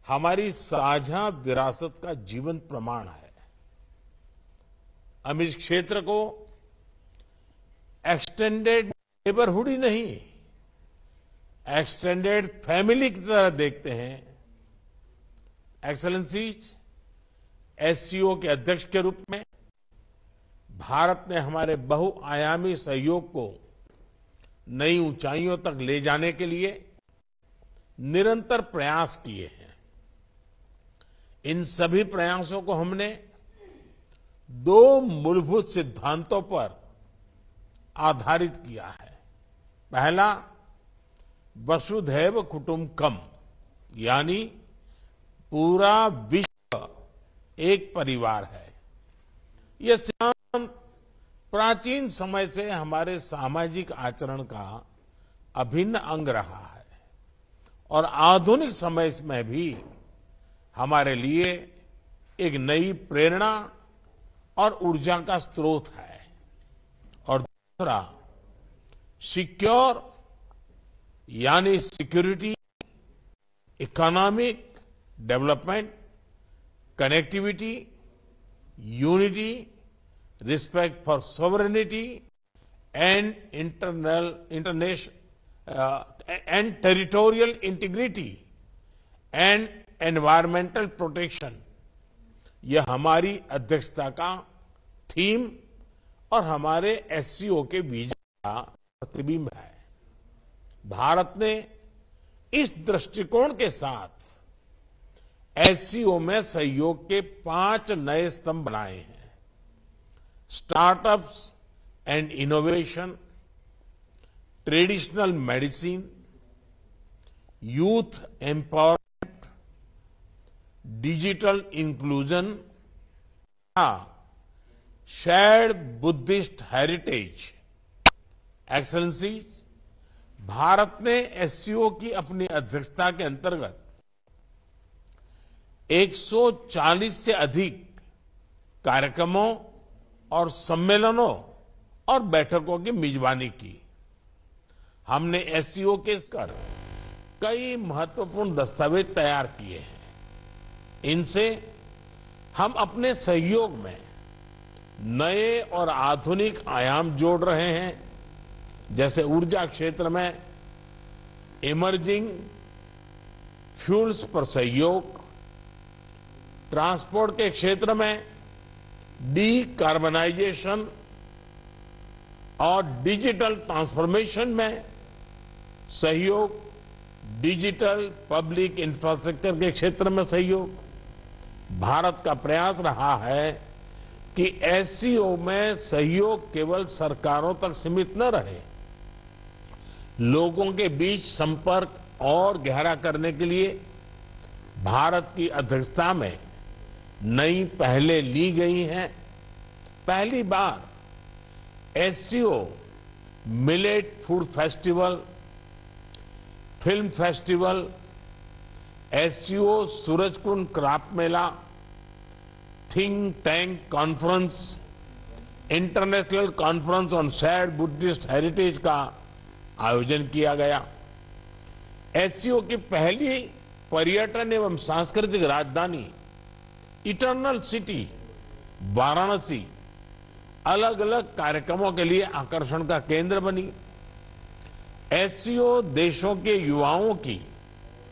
हमारी साझा विरासत का जीवंत प्रमाण है। हम इस क्षेत्र को एक्सटेंडेड नेबरहुड ही नहीं, एक्सटेंडेड फैमिली की तरह देखते हैं। एक्सेलेंसीज, एससीओ के अध्यक्ष के रूप में भारत ने हमारे बहुआयामी सहयोग को नई ऊंचाइयों तक ले जाने के लिए निरंतर प्रयास किए हैं। इन सभी प्रयासों को हमने दो मूलभूत सिद्धांतों पर आधारित किया है। पहला, वसुधैव कुटुंबकम, यानी पूरा विश्व एक परिवार है। यह सिद्धांत प्राचीन समय से हमारे सामाजिक आचरण का अभिन्न अंग रहा है और आधुनिक समय में भी हमारे लिए एक नई प्रेरणा और ऊर्जा का स्रोत है। और दूसरा, सिक्योर यानी security, economic development, connectivity, unity, respect for sovereignty and and territorial integrity and environmental protection, यह हमारी अध्यक्षता का थीम और हमारे एससीओ के विजन का प्रतिबिंब है। भारत ने इस दृष्टिकोण के साथ एससीओ में सहयोग के 5 नए स्तंभ बनाए हैं। Startups and innovation, traditional medicine, youth empowerment, digital inclusion, shared Buddhist heritage. Excellencies, Bharat ने एससीओ की अपनी अध्यक्षता के अंतर्गत 140 से अधिक कार्यक्रमों और सम्मेलनों और बैठकों की मेजबानी की। हमने एससीओ के स्तर कई महत्वपूर्ण दस्तावेज तैयार किए हैं। इनसे हम अपने सहयोग में नए और आधुनिक आयाम जोड़ रहे हैं, जैसे ऊर्जा क्षेत्र में इमर्जिंग फ्यूल्स पर सहयोग, ट्रांसपोर्ट के क्षेत्र में डीकार्बनाइजेशन और डिजिटल ट्रांसफॉर्मेशन में सहयोग, डिजिटल पब्लिक इंफ्रास्ट्रक्चर के क्षेत्र में सहयोग। भारत का प्रयास रहा है कि एससीओ में सहयोग केवल सरकारों तक सीमित न रहे, लोगों के बीच संपर्क और गहरा करने के लिए भारत की अध्यक्षता में नई पहलें ली गई हैं। पहली बार SCO millet food festival, film festival, SCO Surajkund craft मेला, think tank conference, international conference on shared Buddhist heritage का आयोजन किया गया। एससीओ की पहली पर्यटन एवं सांस्कृतिक राजधानी इटर्नल सिटी वाराणसी अलग अलग कार्यक्रमों के लिए आकर्षण का केंद्र बनी। एससीओ देशों के युवाओं की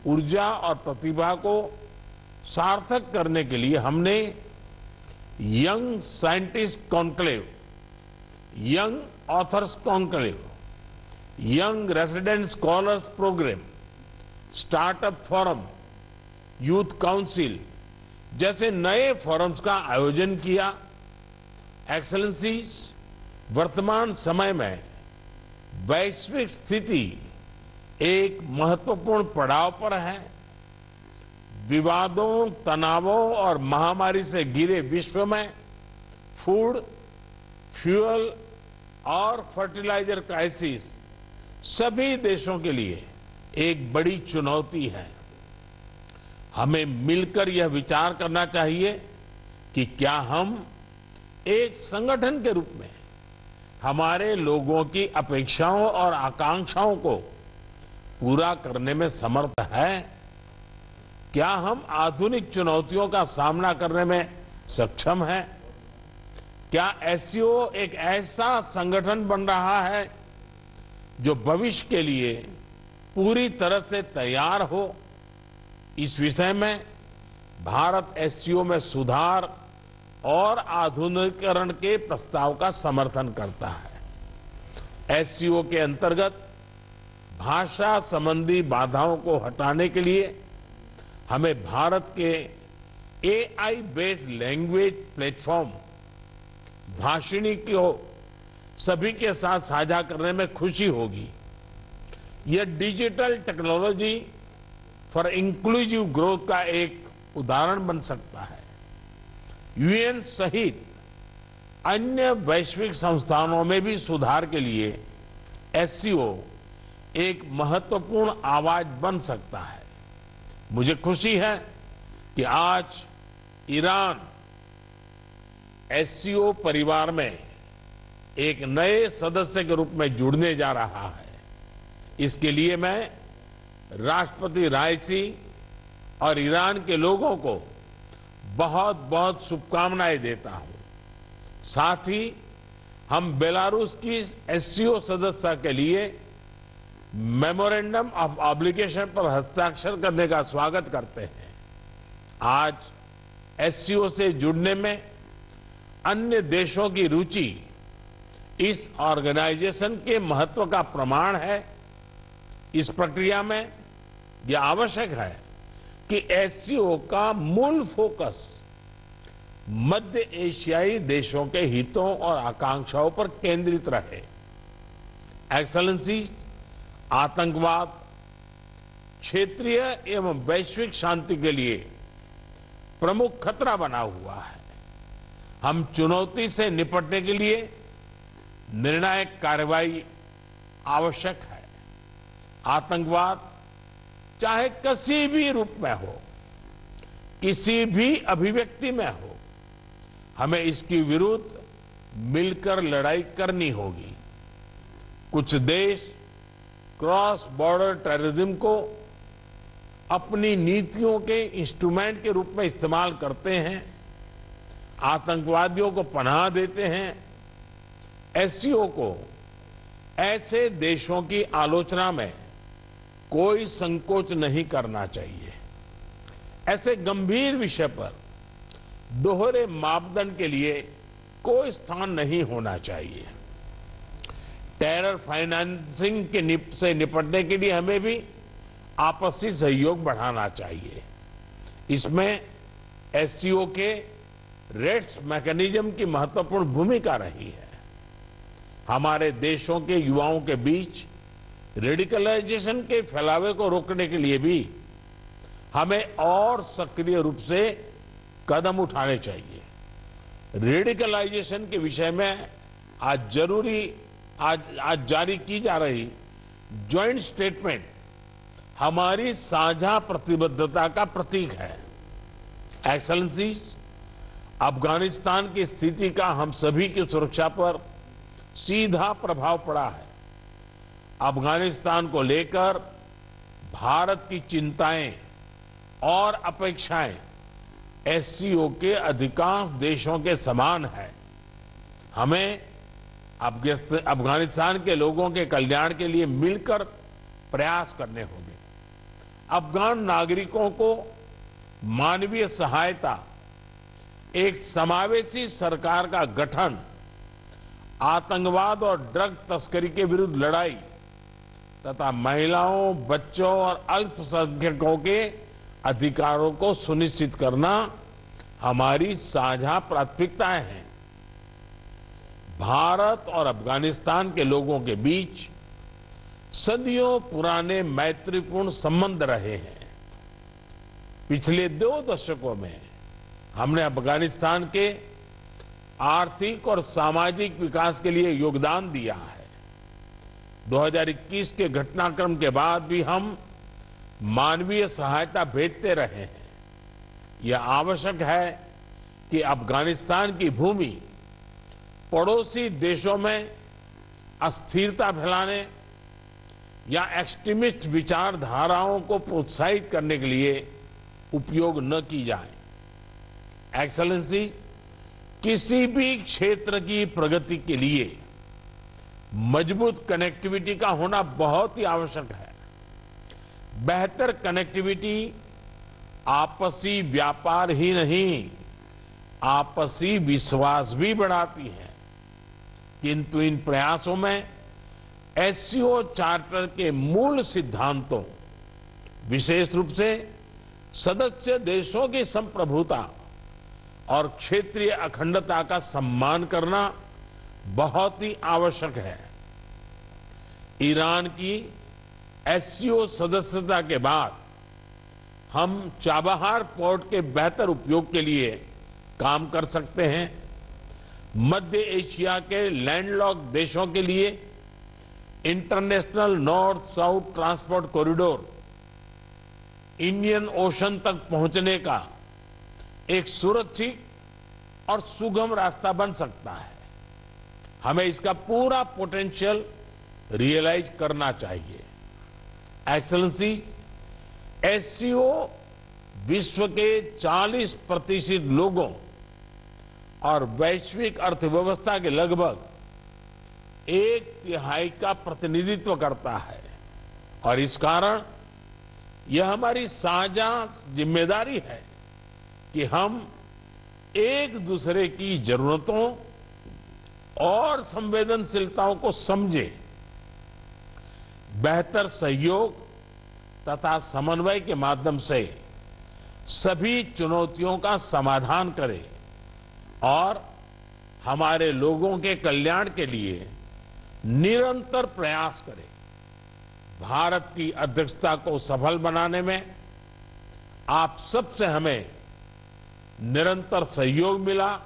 ऊर्जा और प्रतिभा को सार्थक करने के लिए हमने young scientist conclave, young authors conclave, young resident scholars program, startup forum, youth council जैसे नए फोरम्स का आयोजन किया। एक्सेलेंसीज, वर्तमान समय में वैश्विक स्थिति एक महत्वपूर्ण पड़ाव पर है। विवादों, तनावों और महामारी से घिरे विश्व में फूड, फ्यूल और फर्टिलाइजर क्राइसिस सभी देशों के लिए एक बड़ी चुनौती है। हमें मिलकर यह विचार करना चाहिए कि क्या हम एक संगठन के रूप में हमारे लोगों की अपेक्षाओं और आकांक्षाओं को पूरा करने में समर्थ है। क्या हम आधुनिक चुनौतियों का सामना करने में सक्षम हैं? क्या एससीओ एक ऐसा संगठन बन रहा है जो भविष्य के लिए पूरी तरह से तैयार हो? इस विषय में भारत एससीओ में सुधार और आधुनिकीकरण के प्रस्ताव का समर्थन करता है। एससीओ के अंतर्गत भाषा संबंधी बाधाओं को हटाने के लिए हमें भारत के AI based language platform Bhashini को सभी के साथ साझा करने में खुशी होगी। यह digital technology for inclusive growth का एक उदाहरण बन सकता है। यूएन सहित अन्य वैश्विक संस्थानों में भी सुधार के लिए एससीओ एक महत्वपूर्ण आवाज बन सकता है। मुझे खुशी है कि आज ईरान एससीओ परिवार में एक नए सदस्य के रूप में जुड़ने जा रहा है। इसके लिए मैं राष्ट्रपति राइसी और ईरान के लोगों को बहुत बहुत शुभकामनाएं देता हूं। साथ ही हम बेलारूस की एससीओ सदस्यता के लिए मेमोरेंडम ऑफ ऑब्लिगेशन पर हस्ताक्षर करने का स्वागत करते हैं। आज एससीओ से जुड़ने में अन्य देशों की रुचि इस ऑर्गेनाइजेशन के महत्व का प्रमाण है। इस प्रक्रिया में यह आवश्यक है कि एससीओ का मूल फोकस मध्य एशियाई देशों के हितों और आकांक्षाओं पर केंद्रित रहे। एक्सेलेंसीज, आतंकवाद क्षेत्रीय एवं वैश्विक शांति के लिए प्रमुख खतरा बना हुआ है। हम चुनौती से निपटने के लिए निर्णायक कार्रवाई आवश्यक है। आतंकवाद चाहे किसी भी रूप में हो, किसी भी अभिव्यक्ति में हो, हमें इसके विरुद्ध मिलकर लड़ाई करनी होगी। कुछ देश क्रॉस बॉर्डर टेररिज्म को अपनी नीतियों के इंस्ट्रूमेंट के रूप में इस्तेमाल करते हैं, आतंकवादियों को पनाह देते हैं। एससीओ को ऐसे देशों की आलोचना में कोई संकोच नहीं करना चाहिए। ऐसे गंभीर विषय पर दोहरे मापदंड के लिए कोई स्थान नहीं होना चाहिए। टेरर फाइनेंसिंग से निपटने के लिए हमें भी आपसी सहयोग बढ़ाना चाहिए। इसमें एससीओ के रेड्स मैकेनिज्म की महत्वपूर्ण भूमिका रही है। हमारे देशों के युवाओं के बीच रेडिकलाइजेशन के फैलावे को रोकने के लिए भी हमें और सक्रिय रूप से कदम उठाने चाहिए। रेडिकलाइजेशन के विषय में आज जारी की जा रही ज्वाइंट स्टेटमेंट हमारी साझा प्रतिबद्धता का प्रतीक है। एक्सेलेंसीज, अफगानिस्तान की स्थिति का हम सभी की सुरक्षा पर सीधा प्रभाव पड़ा है। अफगानिस्तान को लेकर भारत की चिंताएं और अपेक्षाएं एससीओ के अधिकांश देशों के समान है। हमें अफगानिस्तान के लोगों के कल्याण के लिए मिलकर प्रयास करने होंगे। अफगान नागरिकों को मानवीय सहायता, एक समावेशी सरकार का गठन, आतंकवाद और ड्रग तस्करी के विरुद्ध लड़ाई तथा महिलाओं, बच्चों और अल्पसंख्यकों के अधिकारों को सुनिश्चित करना हमारी साझा प्राथमिकताएं हैं। भारत और अफगानिस्तान के लोगों के बीच सदियों पुराने मैत्रीपूर्ण संबंध रहे हैं। पिछले 2 दशकों में हमने अफगानिस्तान के आर्थिक और सामाजिक विकास के लिए योगदान दिया है। 2021 के घटनाक्रम के बाद भी हम मानवीय सहायता भेजते रहे हैं। यह आवश्यक है कि अफगानिस्तान की भूमि पड़ोसी देशों में अस्थिरता फैलाने या एक्सट्रीमिस्ट विचारधाराओं को प्रोत्साहित करने के लिए उपयोग न की जाए। एक्सेलेंसी, किसी भी क्षेत्र की प्रगति के लिए मजबूत कनेक्टिविटी का होना बहुत ही आवश्यक है। बेहतर कनेक्टिविटी आपसी व्यापार ही नहीं, आपसी विश्वास भी बढ़ाती है। किंतु इन प्रयासों में एससीओ चार्टर के मूल सिद्धांतों, विशेष रूप से सदस्य देशों की संप्रभुता और क्षेत्रीय अखंडता का सम्मान करना बहुत ही आवश्यक है। ईरान की एससीओ सदस्यता के बाद हम चाबहार पोर्ट के बेहतर उपयोग के लिए काम कर सकते हैं। मध्य एशिया के लैंडलॉक्ड देशों के लिए international north south transport corridor Indian ocean तक पहुंचने का एक सुरक्षित और सुगम रास्ता बन सकता है। हमें इसका पूरा पोटेंशियल रियलाइज करना चाहिए। एक्सेलेंसी, एससीओ विश्व के 40% लोगों और वैश्विक अर्थव्यवस्था के लगभग 1/3 का प्रतिनिधित्व करता है और इस कारण यह हमारी साझा जिम्मेदारी है कि हम एक दूसरे की जरूरतों और संवेदनशीलताओं को समझें, बेहतर सहयोग तथा समन्वय के माध्यम से सभी चुनौतियों का समाधान करें और हमारे लोगों के कल्याण के लिए निरंतर प्रयास करें। भारत की अध्यक्षता को सफल बनाने में आप सबसे हमें निरंतर सहयोग मिला,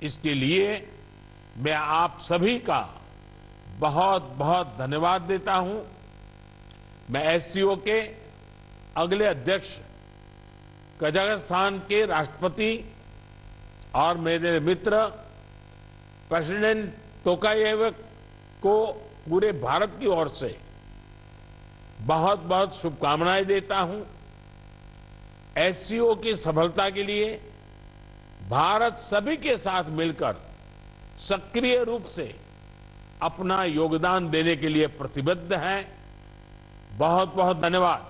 इसके लिए मैं आप सभी का बहुत बहुत धन्यवाद देता हूं। मैं एससीओ के अगले अध्यक्ष कजाकिस्तान के राष्ट्रपति और मेरे मित्र प्रेसिडेंट तोकायेव को पूरे भारत की ओर से बहुत बहुत शुभकामनाएं देता हूं। एससीओ की सफलता के लिए भारत सभी के साथ मिलकर सक्रिय रूप से अपना योगदान देने के लिए प्रतिबद्ध है। बहुत बहुत धन्यवाद।